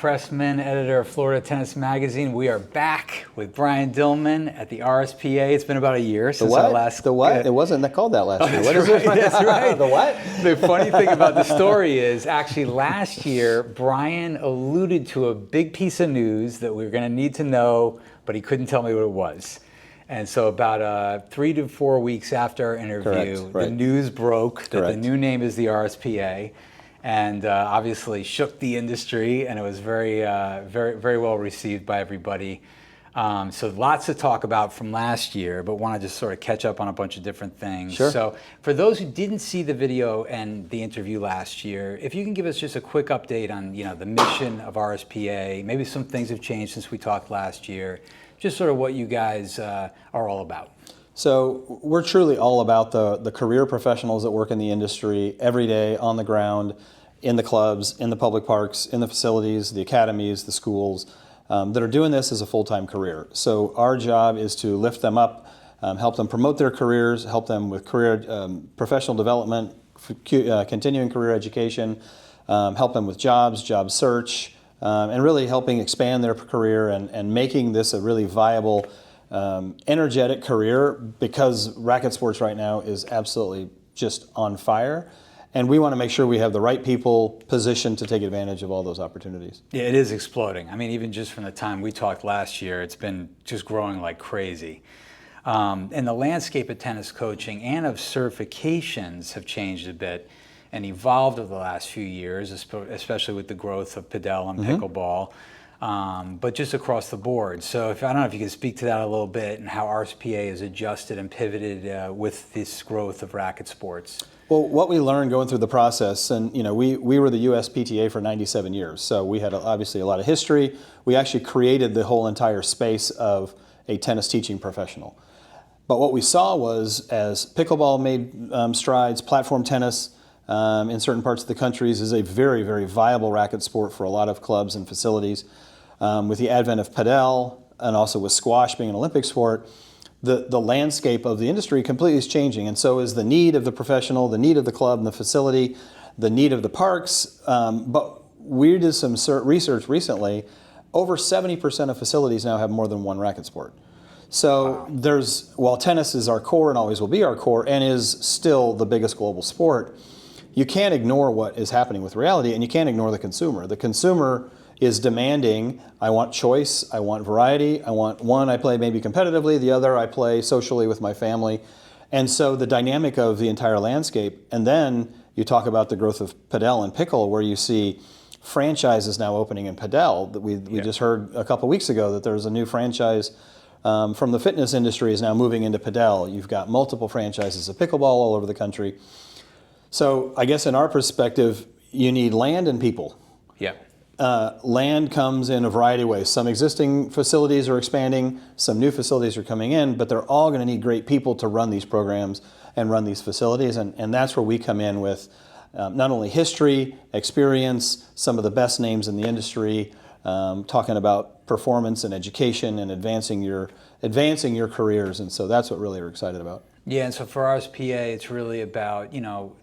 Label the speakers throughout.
Speaker 1: Pressman, editor of Florida Tennis Magazine. We are back with Brian Dillman at the RSPA. It's been about a year since our last...
Speaker 2: The what? It wasn't called that last year. What is it?
Speaker 1: That's right.
Speaker 2: The what?
Speaker 1: The funny thing about the story is, actually last year, Brian alluded to a big piece of news that we were going to need to know, but he couldn't tell me what it was. And so about 3 to 4 weeks after our interview, the news broke that the new name is the RSPA. And obviously shook the industry, and it was very well received by everybody. So lots to talk about from last year, but want to just sort of catch up on a bunch of different things.
Speaker 2: Sure.
Speaker 1: So for those who didn't see the video and the interview last year, if you can give us just a quick update on the mission of RSPA, maybe some things have changed since we talked last year, just sort of what you guys are all about.
Speaker 2: So we're truly all about the career professionals that work in the industry every day on the ground, in the clubs, in the public parks, in the facilities, the academies, the schools, that are doing this as a full-time career. So our job is to lift them up, help them promote their careers, help them with career professional development, continuing career education, help them with jobs, job search, and really helping expand their career and making this a really viable, energetic career, because racket sports right now is absolutely just on fire. And we want to make sure we have the right people positioned to take advantage of all those opportunities.
Speaker 1: Yeah, it is exploding. I mean, even just from the time we talked last year, it's been just growing like crazy. And the landscape of tennis coaching and of certifications have changed a bit and evolved over the last few years, especially with the growth of Padel and Pickleball. But just across the board. So I don't know if you can speak to that a little bit and how RSPA has adjusted and pivoted with this growth of racket sports.
Speaker 2: Well, what we learned going through the process, and we were the USPTA for 97 years, so we had obviously a lot of history. We actually created the whole entire space of a tennis teaching professional. But what we saw was, as pickleball made strides, platform tennis in certain parts of the countries is a very, very viable racket sport for a lot of clubs and facilities. With the advent of Padel, and also with squash being an Olympic sport, the landscape of the industry completely is changing, and so is the need of the professional, the need of the club and the facility, the need of the parks. But we did some research recently. Over 70% of facilities now have more than one racket sport. So while tennis is our core and always will be our core and is still the biggest global sport, you can't ignore what is happening with reality, and you can't ignore the consumer. The consumer is demanding, I want choice, I want variety, I want one I play maybe competitively, the other I play socially with my family. And so the dynamic of the entire landscape, and then you talk about the growth of Padel and Pickle, where you see franchises now opening in Padel. That we just heard a couple weeks ago that there's a new franchise from the fitness industry is now moving into Padel. You've got multiple franchises of pickleball all over the country. So I guess in our perspective, you need land and people.
Speaker 1: Yeah.
Speaker 2: Land comes in a variety of ways. Some existing facilities are expanding, some new facilities are coming in, but they're all going to need great people to run these programs and run these facilities, and that's where we come in with not only history, experience, some of the best names in the industry, talking about performance and education and advancing your careers, and so that's what really we're excited about.
Speaker 1: Yeah, and so for RSPA, it's really about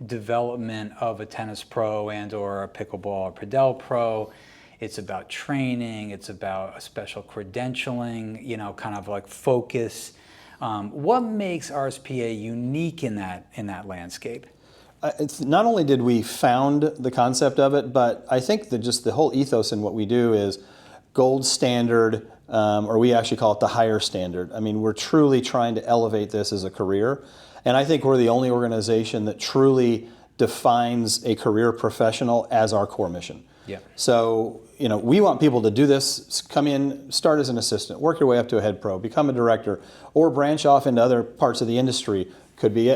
Speaker 1: development of a tennis pro and or a pickleball or Padel pro. It's about training. It's about a special credentialing. Kind of like focus. What makes RSPA unique in that landscape?
Speaker 2: It's not only did we found the concept of it, but I think that just the whole ethos in what we do is gold standard. Or we actually call it the higher standard. I mean, we're truly trying to elevate this as a career. And I think we're the only organization that truly defines a career professional as our core mission.
Speaker 1: Yeah.
Speaker 2: So, we want people to do this, come in, start as an assistant, work your way up to a head pro, become a director, or branch off into other parts of the industry. Could be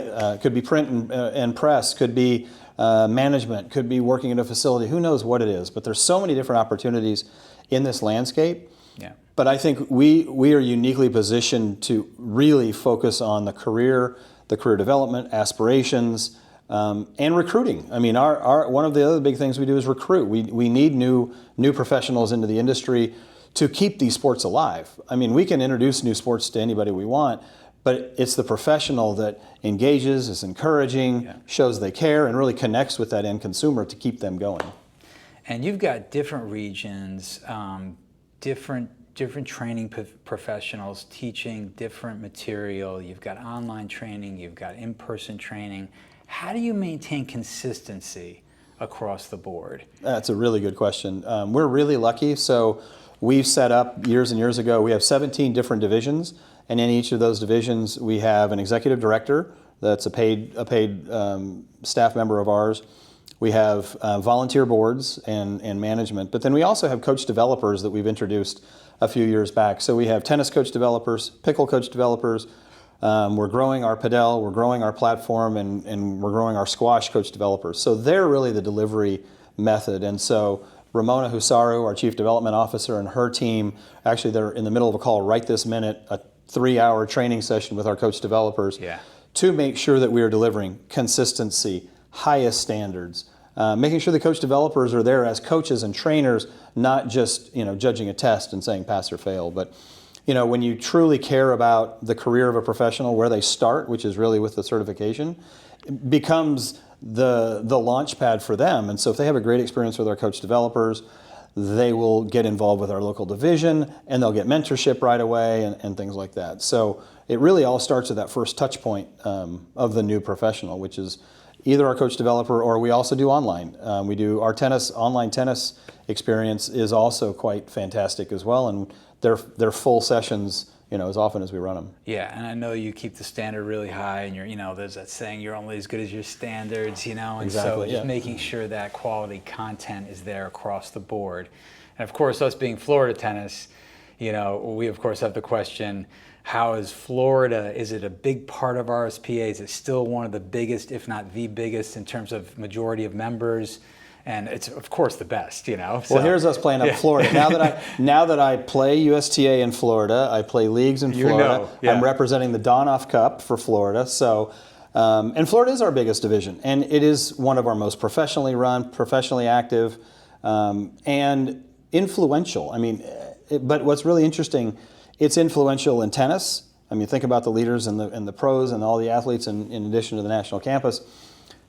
Speaker 2: print and press, could be management, could be working in a facility, who knows what it is. But there's so many different opportunities in this landscape.
Speaker 1: Yeah.
Speaker 2: But I think we are uniquely positioned to really focus on the career development, aspirations, and recruiting. I mean, our one of the other big things we do is recruit. We need new professionals into the industry to keep these sports alive. I mean, we can introduce new sports to anybody we want, but it's the professional that engages, is encouraging, shows they care, and really connects with that end consumer to keep them going.
Speaker 1: And you've got different regions, different training professionals teaching different material. You've got online training, you've got in-person training. How do you maintain consistency across the board?
Speaker 2: That's a really good question. We're really lucky. So we've set up years and years ago, we have 17 different divisions, and in each of those divisions we have an executive director that's a paid staff member of ours. We have volunteer boards and management, but then we also have coach developers that we've introduced a few years back. So we have tennis coach developers, pickle coach developers. We're growing our Padel, we're growing our platform, and we're growing our squash coach developers. So they're really the delivery method. And so Ramona Husaru, our Chief Development Officer, and her team, actually they're in the middle of a call right this minute, a 3-hour training session with our coach developers to make sure that we are delivering consistency, highest standards, making sure the coach developers are there as coaches and trainers, not just judging a test and saying pass or fail. But when you truly care about the career of a professional, where they start, which is really with the certification, it becomes the launch pad for them. And so if they have a great experience with our coach developers, they will get involved with our local division, and they'll get mentorship right away and things like that. So it really all starts at that first touch point of the new professional, which is either our coach developer, or we also do online. We do our online tennis experience is also quite fantastic as well, and they're full sessions, as often as we run them.
Speaker 1: Yeah, and I know you keep the standard really high, and there's that saying, you're only as good as your standards, and
Speaker 2: exactly,
Speaker 1: so just making sure that quality content is there across the board. And of course, us being Florida tennis, we of course have the question, how is Florida, is it a big part of RSPA? Is it still one of the biggest, if not the biggest, in terms of majority of members? And it's of course the best, So,
Speaker 2: well, here's us playing up Florida. Now that I play USTA in Florida, I play leagues in Florida. I'm representing the Donoff Cup for Florida. So, and Florida is our biggest division, and it is one of our most professionally run, professionally active, and influential. But what's really interesting, it's influential in tennis. Think about the leaders and the pros and all the athletes in addition to the national campus.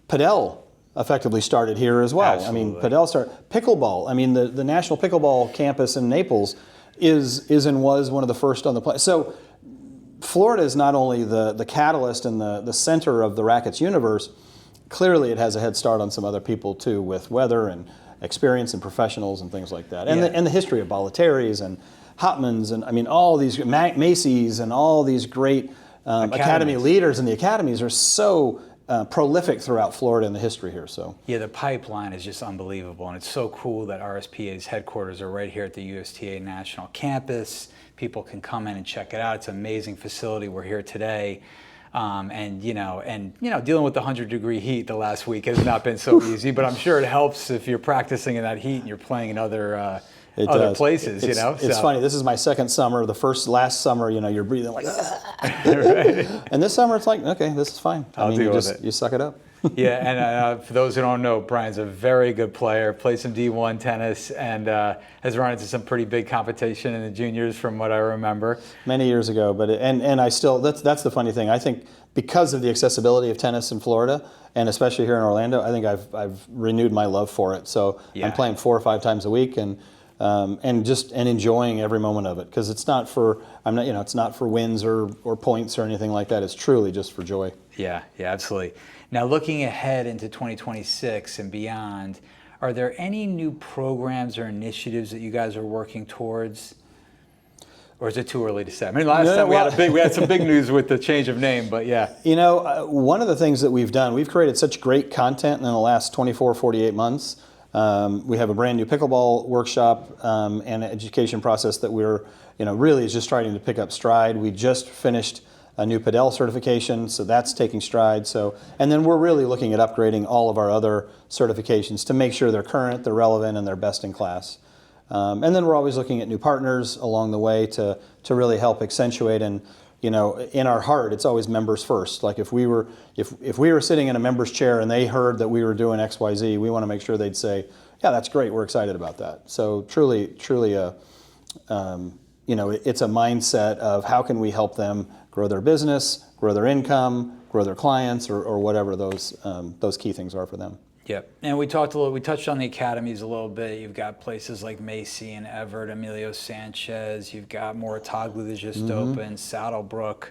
Speaker 2: Padel effectively started here as well.
Speaker 1: Absolutely.
Speaker 2: Padel started. Pickleball. The National Pickleball campus in Naples is and was one of the first on the planet. So Florida is not only the catalyst and the center of the rackets universe, clearly it has a head start on some other people too, with weather and experience and professionals and things like that. And the history of Bollettieri's and Hopman's and all these Macy's and all these great academy leaders, and the academies are so prolific throughout Florida in the history here. So
Speaker 1: the pipeline is just unbelievable, and it's so cool that RSPA's headquarters are right here at the USTA National Campus. People can come in and check it out. It's an amazing facility. We're here today. And dealing with the 100-degree heat the last week has not been so easy, but I'm sure it helps if you're practicing in that heat and you're playing in other places,
Speaker 2: It's funny. This is my second summer. Last summer, you're breathing like,
Speaker 1: right.
Speaker 2: And this summer it's like, okay, this is fine. You suck it up.
Speaker 1: And for those who don't know, Brian's a very good player, plays some D1 tennis, and has run into some pretty big competition in the juniors from what I remember.
Speaker 2: Many years ago, but I still, that's the funny thing. I think because of the accessibility of tennis in Florida, and especially here in Orlando, I think I've renewed my love for it. So I'm playing 4 or 5 times a week, and enjoying every moment of it, because it's not for wins or points or anything like that. It's truly just for joy.
Speaker 1: Yeah, absolutely. Now, looking ahead into 2026 and beyond, are there any new programs or initiatives that you guys are working towards? Or is it too early to say? Last time we had some big news with the change of name, but
Speaker 2: one of the things that we've done, we've created such great content in the last 24, 48 months. We have a brand new pickleball workshop and education process that we're, really is just starting to pick up stride. We just finished a new Padel certification, so that's taking stride. And then we're really looking at upgrading all of our other certifications to make sure they're current, they're relevant, and they're best in class. And then we're always looking at new partners along the way to really help accentuate. And in our heart, it's always members first. Like if we were sitting in a member's chair and they heard that we were doing X, Y, Z, we want to make sure they'd say, yeah, that's great, we're excited about that. So truly, it's a mindset of how can we help them grow their business, grow their income, grow their clients, or whatever those key things are for them.
Speaker 1: Yep. And we touched on the academies a little bit. You've got places like Macy and Everett, Emilio Sanchez. You've got Moritoglu that just opened, Saddlebrook.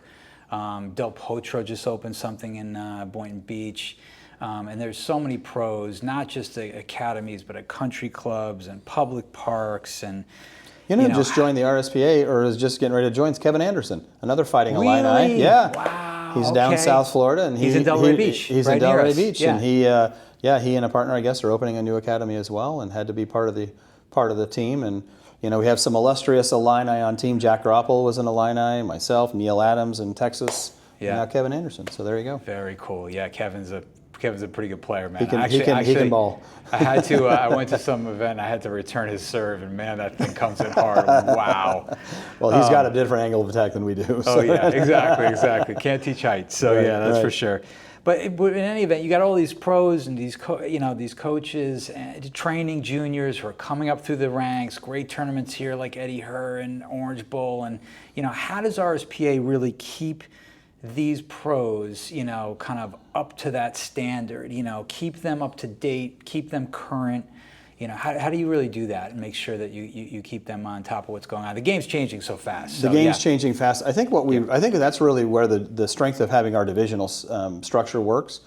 Speaker 1: Del Potro just opened something in Boynton Beach. And there's so many pros, not just the academies, but at country clubs and public parks. And
Speaker 2: just joined the RSPA or is just getting ready to join. It's Kevin Anderson, another fighting Illini.
Speaker 1: Really?
Speaker 2: Yeah.
Speaker 1: Wow.
Speaker 2: He's down South Florida, and
Speaker 1: he's in Delray Beach.
Speaker 2: He's
Speaker 1: right
Speaker 2: in Delray
Speaker 1: near us.
Speaker 2: Beach,
Speaker 1: Yeah.
Speaker 2: and he and a partner, I guess, are opening a new academy as well, and had to be part of the team. And we have some illustrious Illini on team. Jack Groppel was an Illini, myself, Neil Adams in Texas, and now Kevin Anderson. So there you go.
Speaker 1: Very cool. Yeah, Kevin's a pretty good player, man.
Speaker 2: He can ball.
Speaker 1: I went to some event, and I had to return his serve, and man, that thing comes in hard. Wow.
Speaker 2: Well, he's got a different angle of attack than we do. So.
Speaker 1: Oh yeah, exactly. Can't teach height. So
Speaker 2: right,
Speaker 1: yeah, that's
Speaker 2: right.
Speaker 1: for sure. But in any event, you got all these pros and these coaches and training juniors who are coming up through the ranks. Great tournaments here like Eddie Herr and Orange Bowl, and how does RSPA really keep these pros, kind of up to that standard, keep them up to date, keep them current? How do you really do that and make sure that you keep them on top of what's going on? The game's changing so fast.
Speaker 2: The game's changing fast. I think I think that's really where the strength of having our divisional structure works,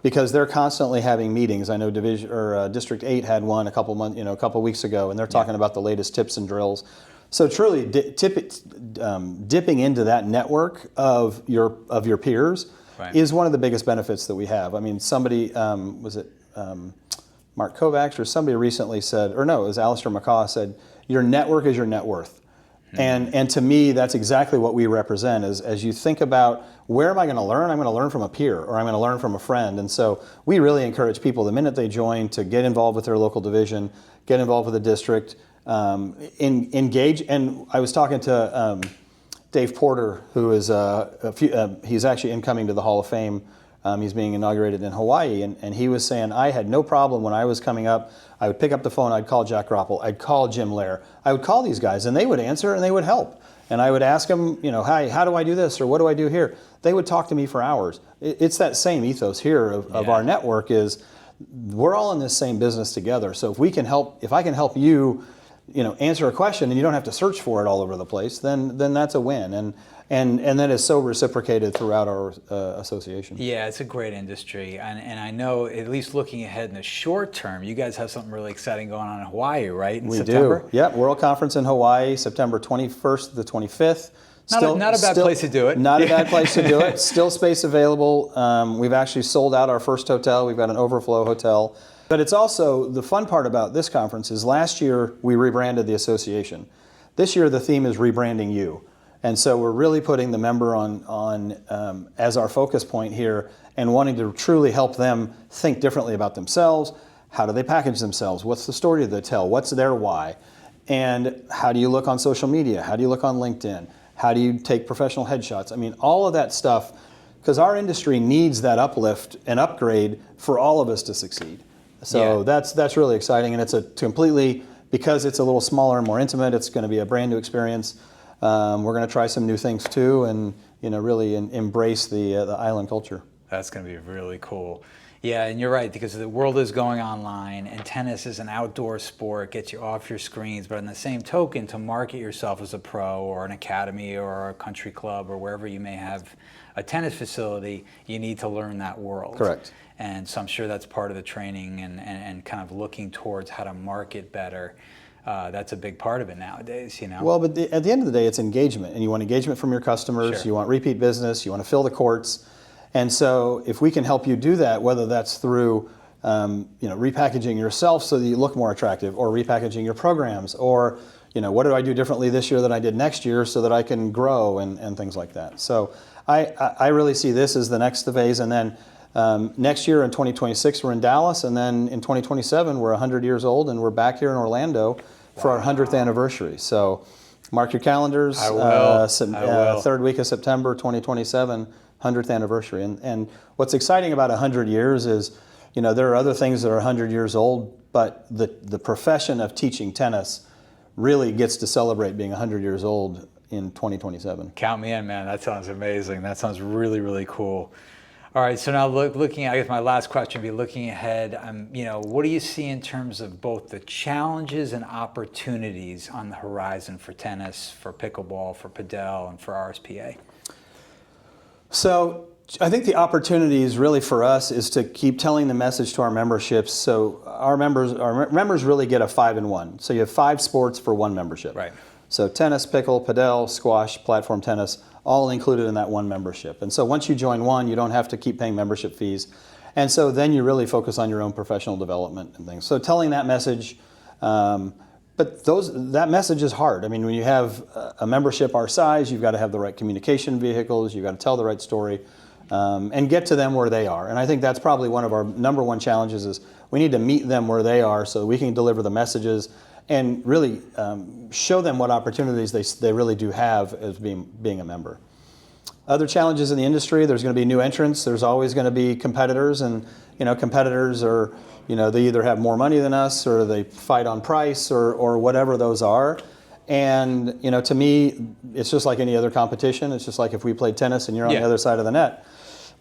Speaker 2: because they're constantly having meetings. I know District 8 had one a couple weeks ago, and they're talking about the latest tips and drills. So truly, dipping into that network of your peers is one of the biggest benefits that we have. I mean, somebody was it Mark Kovacs or somebody recently said, or no, it was Alistair McCaw said, your network is your net worth. And to me, that's exactly what we represent. As you think about where am I going to learn? I'm going to learn from a peer, or I'm going to learn from a friend. And so we really encourage people the minute they join to get involved with their local division, get involved with the district. Engage. And I was talking to Dave Porter, who is he's actually incoming to the Hall of Fame. He's being inaugurated in Hawaii, and he was saying, I had no problem when I was coming up. I would pick up the phone, I'd call Jack Groppel, I'd call Jim Lair, I would call these guys, and they would answer and they would help. And I would ask them, hi, how do I do this, or what do I do here? They would talk to me for hours. It's that same ethos here of our network is we're all in this same business together. So if I can help you, answer a question and you don't have to search for it all over the place, then that's a win. And that is so reciprocated throughout our association.
Speaker 1: Yeah, it's a great industry. And I know, at least looking ahead in the short term, you guys have something really exciting going on in Hawaii, right? In September?
Speaker 2: We do. Yeah, World Conference in Hawaii, September 21st to the 25th.
Speaker 1: Not a bad place to do it.
Speaker 2: Not a bad place to do it. Still space available. We've actually sold out our first hotel. We've got an overflow hotel. But it's also, the fun part about this conference is last year we rebranded the association. This year the theme is rebranding you. And so we're really putting the member on as our focus point here and wanting to truly help them think differently about themselves. How do they package themselves? What's the story that they tell? What's their why? And how do you look on social media? How do you look on LinkedIn? How do you take professional headshots? I mean, all of that stuff, because our industry needs that uplift and upgrade for all of us to succeed. So that's really exciting, and it's because it's a little smaller and more intimate, it's going to be a brand new experience. We're going to try some new things too, and really embrace the island culture.
Speaker 1: That's going to be really cool. Yeah, and you're right, because the world is going online, and tennis is an outdoor sport, gets you off your screens, but on the same token, to market yourself as a pro or an academy or a country club or wherever you may have a tennis facility, you need to learn that world.
Speaker 2: Correct.
Speaker 1: And so I'm sure that's part of the training and kind of looking towards how to market better. That's a big part of it nowadays,
Speaker 2: Well, but at the end of the day, it's engagement, and you want engagement from your customers.
Speaker 1: Sure.
Speaker 2: You want repeat business. You want to fill the courts, and so if we can help you do that, whether that's through repackaging yourself so that you look more attractive, or repackaging your programs, or what do I do differently this year than I did next year so that I can grow and things like that. So I really see this as the next phase, and then. Next year in 2026 we're in Dallas, and then in 2027 we're 100 years old and we're back here in Orlando for our 100th anniversary. So mark your calendars.
Speaker 1: I will.
Speaker 2: Third week of September 2027, 100th anniversary. And what's exciting about 100 years is, there are other things that are 100 years old, but the profession of teaching tennis really gets to celebrate being 100 years old in 2027.
Speaker 1: Count me in, man. That sounds amazing. That sounds really, really cool. All right, so now looking at, I guess my last question would be looking ahead, what do you see in terms of both the challenges and opportunities on the horizon for tennis, for pickleball, for Padel, and for RSPA?
Speaker 2: So I think the opportunities really for us is to keep telling the message to our memberships. So our members really get a 5-in-1. So you have 5 sports for one membership.
Speaker 1: Right.
Speaker 2: So tennis, pickle, padel, squash, platform tennis, all included in that one membership. And so once you join one, you don't have to keep paying membership fees. And so then you really focus on your own professional development and things. So telling that message, but that message is hard. I mean, when you have a membership our size, you've got to have the right communication vehicles, you've got to tell the right story, and get to them where they are. And I think that's probably one of our number one challenges is we need to meet them where they are so we can deliver the messages and really show them what opportunities they really do have as being a member. Other challenges in the industry, there's going to be new entrants, there's always going to be competitors, and competitors are, they either have more money than us or they fight on price or whatever those are. And to me, it's just like any other competition. It's just like if we played tennis and you're on the other side of the net.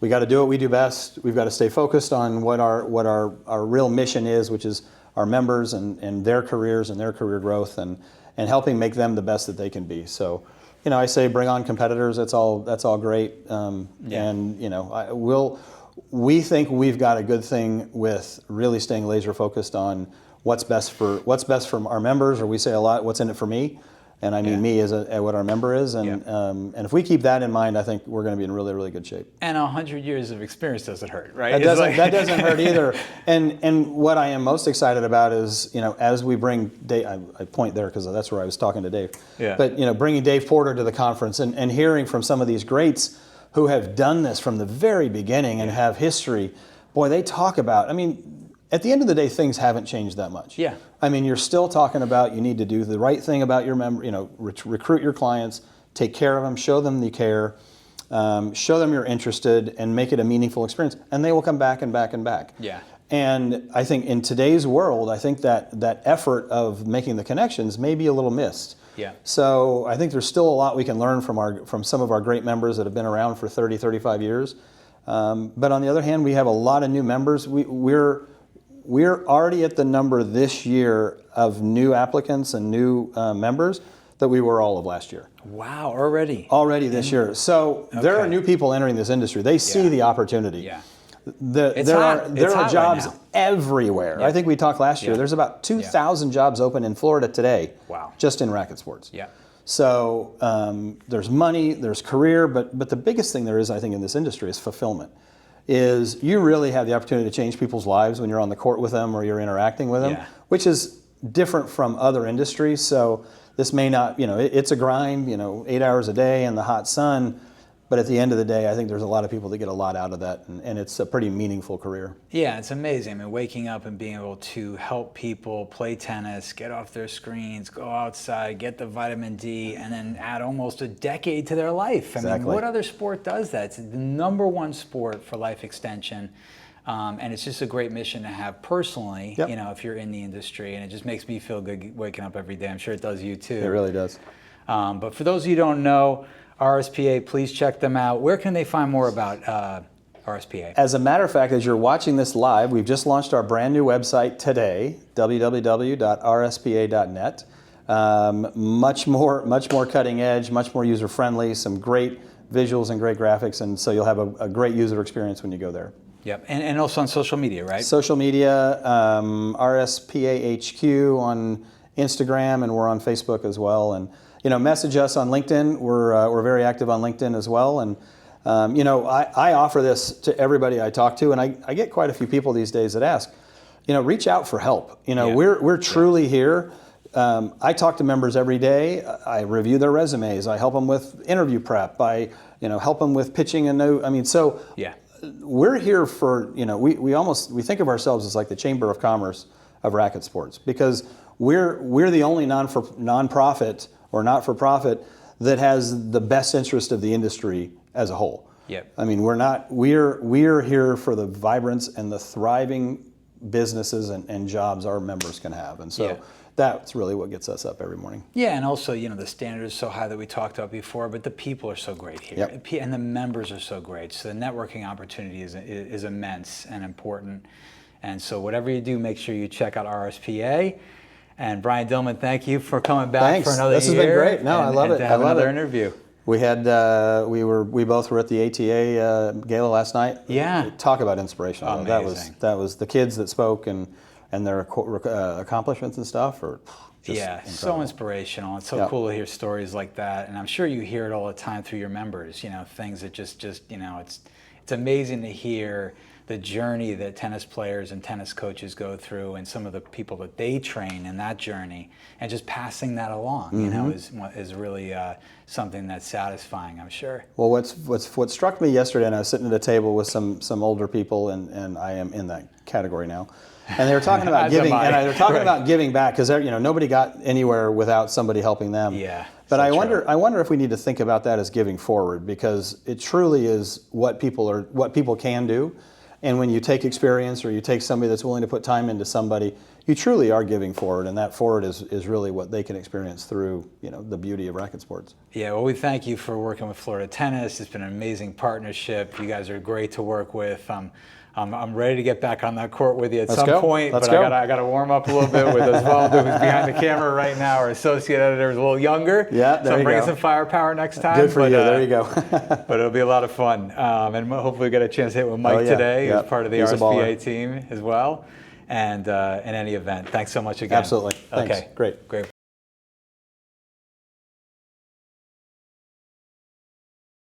Speaker 2: We got to do what we do best. We've got to stay focused on what our real mission is, which is our members and their careers and their career growth and helping make them the best that they can be. So, I say bring on competitors. That's all great. And we think we've got a good thing with really staying laser focused on what's best for our members, or we say a lot, what's in it for me. And I mean me as what our member is, and if we keep that in mind, I think we're going to be in really, really good shape.
Speaker 1: And 100 years of experience doesn't hurt, right?
Speaker 2: That doesn't hurt either. And what I am most excited about is, as we bring Dave, I point there because that's where I was talking to Dave. Yeah. But bringing Dave Porter to the conference and hearing from some of these greats who have done this from the very beginning and have history. Boy, they talk about. I mean, at the end of the day, things haven't changed that much. Yeah. I mean, you're still talking about you need to do the right thing about your member, recruit your clients, take care of them, show them the care, show them you're interested, and make it a meaningful experience. And they will come back and back and back. Yeah. And I think in today's world, I think that effort of making the connections may be a little missed. Yeah. So I think there's still a lot we can learn from some of our great members that have been around for 30, 35 years. But on the other hand, we have a lot of new members. We're already at the number this year of new applicants and new members that we were all of last year.
Speaker 1: Wow, already?
Speaker 2: Already this year. So there are new people entering this industry. They see the opportunity. Yeah. There are jobs everywhere. Yeah. I think we talked last year. There's about 2,000 jobs open in Florida today. Wow. Just in racket sports. Yeah. So there's money, there's career, but the biggest thing there is, I think, in this industry is fulfillment. Is you really have the opportunity to change people's lives when you're on the court with them or you're interacting with them, which is different from other industries. So this may not, it's a grind, 8 hours a day in the hot sun. But at the end of the day, I think there's a lot of people that get a lot out of that, and it's a pretty meaningful career.
Speaker 1: Yeah, it's amazing. I mean, waking up and being able to help people play tennis, get off their screens, go outside, get the vitamin D, and then add almost a decade to their life. I mean, what other sport does that? It's the #1 sport for life extension. And it's just a great mission to have personally, if you're in the industry, and it just makes me feel good waking up every day. I'm sure it does you too.
Speaker 2: It really does.
Speaker 1: But for those of you who don't know, RSPA, please check them out. Where can they find more about RSPA?
Speaker 2: As a matter of fact, as you're watching this live, we've just launched our brand new website today, www.rspa.net. Much more cutting edge, much more user friendly, some great visuals and great graphics, and so you'll have a great user experience when you go there.
Speaker 1: Yep, and also on social media, right?
Speaker 2: Social media, RSPA HQ on Instagram, and we're on Facebook as well. And message us on LinkedIn. We're very active on LinkedIn as well. And I offer this to everybody I talk to, and I get quite a few people these days that ask, reach out for help. We're truly here. I talk to members every day. I review their resumes. I help them with interview prep. I help them with pitching a note. I mean, so we're here for we think of ourselves as like the Chamber of Commerce of racket sports, because we're the only nonprofit or not-for-profit that has the best interest of the industry as a whole. Yep. I mean, we're here for the vibrance and the thriving businesses and jobs our members can have. And so that's really what gets us up every morning.
Speaker 1: Yeah, and also, the standards are so high that we talked about before, but the people are so great here.
Speaker 2: Yep.
Speaker 1: And the members are so great. So the networking opportunity is immense and important. And so whatever you do, make sure you check out RSPA. And Brian Dillman, thank you for coming back
Speaker 2: Thanks.
Speaker 1: for another year.
Speaker 2: This has been great. No, I love it.
Speaker 1: To have
Speaker 2: I love
Speaker 1: another
Speaker 2: it.
Speaker 1: interview.
Speaker 2: We had we both were at the ATA gala last night.
Speaker 1: Yeah.
Speaker 2: Talk about inspirational.
Speaker 1: Amazing.
Speaker 2: That was the kids that spoke and their accomplishments and stuff are just
Speaker 1: so
Speaker 2: incredible.
Speaker 1: inspirational. It's so cool to hear stories like that, and I'm sure you hear it all the time through your members. Things that just it's amazing to hear the journey that tennis players and tennis coaches go through, and some of the people that they train in that journey, and just passing that along. Is really something that's satisfying, I'm sure.
Speaker 2: Well, what struck me yesterday, and I was sitting at a table with some older people, and I am in that category now. And they were talking about giving, and they were talking about giving back because nobody got anywhere without somebody helping them.
Speaker 1: Yeah.
Speaker 2: But I wonder if we need to think about that as giving forward, because it truly is what people can do, and when you take experience or you take somebody that's willing to put time into somebody, you truly are giving forward, and that forward is really what they can experience through the beauty of racket sports.
Speaker 1: Yeah. Well, we thank you for working with Florida Tennis. It's been an amazing partnership. You guys are great to work with. I'm ready to get back on that court with you at some point, but I got to warm up a little bit with Osvaldo, who's behind the camera right now. Our associate editor is a little younger, so I'm bringing some firepower next time.
Speaker 2: Good for you. There you go.
Speaker 1: But it'll be a lot of fun, and hopefully we get a chance to hit with Mike today, who's part of the RSPA team as well. And in any event, thanks so much again.
Speaker 2: Absolutely. Thanks.
Speaker 1: Okay.
Speaker 2: Great.